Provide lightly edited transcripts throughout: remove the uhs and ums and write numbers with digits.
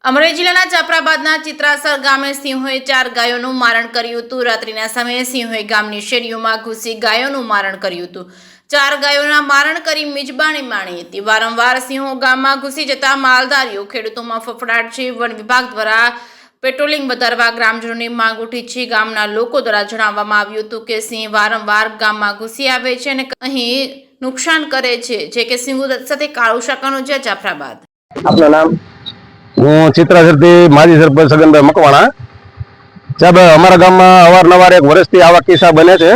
અમરેલી જિલ્લાના જાફરાબાદના ચિત્રાસર ગામે સિંહોએ 4 ગાયોનું મારણ કર્યું હતું। રાત્રિના સમયે સિંહોએ ગામની શેરીઓમાં ઘૂસી ગાયોનું મારણ કર્યું હતું। 4 ગાયોના મારણ કરી મિજબાની માણી હતી। વારંવાર સિંહો ગામમાં ઘૂસી જતા માલધારીઓ ખેડૂતોમાં ફફડાટ છે। વન વિભાગ દ્વારા પેટ્રોલિંગ વધારવા ગ્રામજનોની માંગ ઉઠી છે। ગામના લોકો દ્વારા જણાવવામાં આવ્યું હતું કે સિંહ વારંવાર ગામમાં ઘૂસી આવે છે અને અહીં નુકસાન કરે છે, જે કે સિંહો સાથે કાળુ શાકાનો છે। જાફરાબાદ આપનું નામ? હું ચિત્રાસરથી માજી સરપંચ સગનભાઈ મકવાણા સાહેબ, અમારા ગામમાં અવારનવાર એક વર્ષથી આવા કિસ્સા બને છે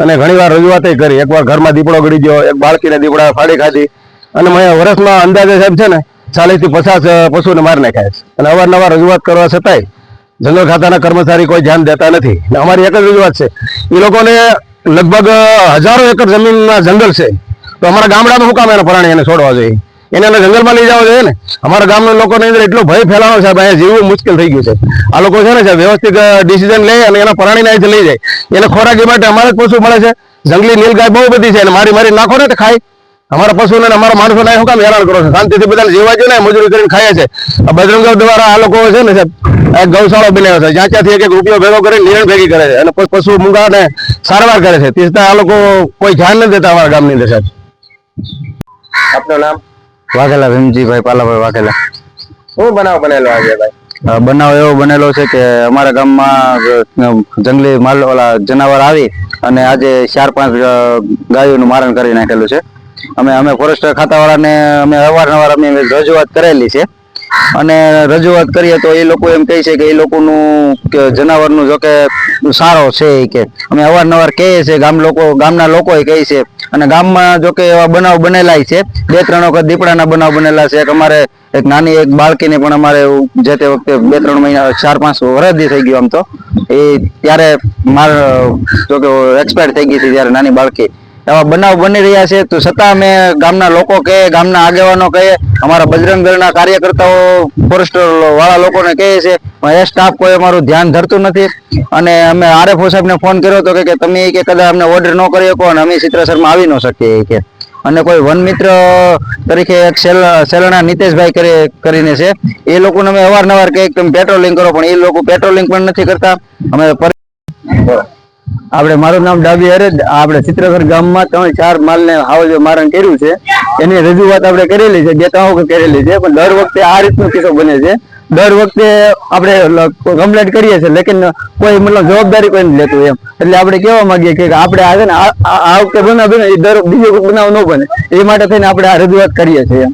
અને ઘણીવાર રજૂઆત કરી। એકવાર ઘરમાં દીપડો ગળી ગયો, એક બાળકીને દીપડા ફાડી ખાધી અને વર્ષમાં અંદાજે સાહેબ છે ને 40 થી 50 પશુને મારી નાખ્યા છે અને અવારનવાર રજૂઆત કરવા છતાંય જંગલ ખાતાના કર્મચારી કોઈ ધ્યાન દેતા નથી। અમારી એક જ રજૂઆત છે, એ લોકોને લગભગ હજારો એકર જમીનના જંગલ છે, તો અમારા ગામડામાં શું કામ એના પ્રાણી એને છોડવા જોઈએ? એને જંગલમાં લઈ જવા જોઈએ ને। અમારા ગામના લોકોની અંદર એટલો ભય ફેલાવો સાહેબ, અહીંયા જીવવું મુશ્કેલ થઈ ગયું છે। આ લોકો છે ને સાહેબ વ્યવસ્થિત ડિસિઝન લે અને એના પ્રાણીને અહીંથી લઈ જાય। એને ખોરાકી માટે અમારે જ પશુ મળે છે, જંગલી નીલગાય બહુ બધી છે, એને મારી નાખો ને તો ખાય। અમારા પશુને અમારા માણસોને શું કામ હેરાન કરો છો? શાંતિથી બધાને જીવવા જોઈએ ને, મજૂરી કરીને ખાય છે। આ બજરંગ દળ દ્વારા આ લોકો છે ને સાહેબ એક ગૌશાળો બનાવ્યો છે, જ્યાં ત્યાંથી એક રૂપિયો ભેગો કરીને નિરણ ભેગી કરે છે અને પશુ મૂંગાને સારવાર કરે છે। તે આ લોકો કોઈ ધ્યાન નથી દેતા અમારા ગામની અંદર સાહેબ। આપનું નામ? વાઘેલા ભીમજીભાઈ પાલાભાઈ વાઘેલા। શું બનાવ બનેલો આજે ભાઈ? બનાવ એવો બનેલો છે કે અમારા ગામમાં જંગલી જનાવર આવી અને આજે 4-5 ગાયોનું મારણ કરી નાખેલું છે। અમે ફોરેસ્ટ ખાતાવાળાને અમે અવારનવાર રજૂઆત કરેલી છે અને રજૂઆત કરીએ તો એ લોકો એમ કહે છે કે એ લોકોનું જનાવરનું જો કે સારો છે કે અમે અવારનવાર કહીએ છીએ, ગામના લોકો કહે છે અને ગામમાં જો કે એવા બનાવ બનેલા છે। 2-3 વખત દીપડાના બનાવ બનેલા છે। અમારે એક નાની એક બાળકીને પણ અમારે જે તે વખતે 2-3 મહિના 4-5 વર્ષ થઈ ગયું, આમ તો એ ત્યારે જો કે એક્સપાયર થઈ ગઈ હતી ત્યારે નાની બાળકી। એવા બનાવ બની રહ્યા છે તો છતાં અમે ગામના લોકો કહે, ગામના આગેવાનો કહે, અમારા બજરંગ દળના કાર્યકર્તાઓ ફોરેસ્ટર વાળા લોકોને કહે છે, એ સ્ટાફ કોઈ અમારું ધ્યાન ધરતું નથી। અને અમે આરએફઓ સાહેબને ફોન કર્યો હતો કે તમે કે કદાચ અમને ઓર્ડર ન કરી શકો અને અમે ચિત્રાસરમાં આવી ન શકીએ કે। અને કોઈ વન મિત્ર તરીકે એક સેલણા નીતેશભાઈ કરીને છે, એ લોકોને અમે અવારનવાર કહે તમે પેટ્રોલિંગ કરો, પણ એ લોકો પેટ્રોલિંગ પણ નથી કરતા। અમે મારું નામ ડાબી હરે, આપણે ચિત્રાસર ગામમાં 3-4 માલને હાવજો મારણ કર્યું છે, એની રજૂઆત આપણે કરેલી છે, 2-3 વખત કરેલી છે, પણ દર વખતે આ રીતનો કિસ્સો બને છે। દર વખતે આપણે કમ્પ્લેન્ટ કરીએ છીએ, લેકિન કોઈ મતલબ જવાબદારી કોઈ નથી લેતું એમ। એટલે આપણે કહેવા માંગીએ કે આપણે આ છે ને આ વખતે બનાવ બને, બીજો બનાવ ન બને, એ માટે થઈને આપણે આ રજૂઆત કરીએ છીએ એમ।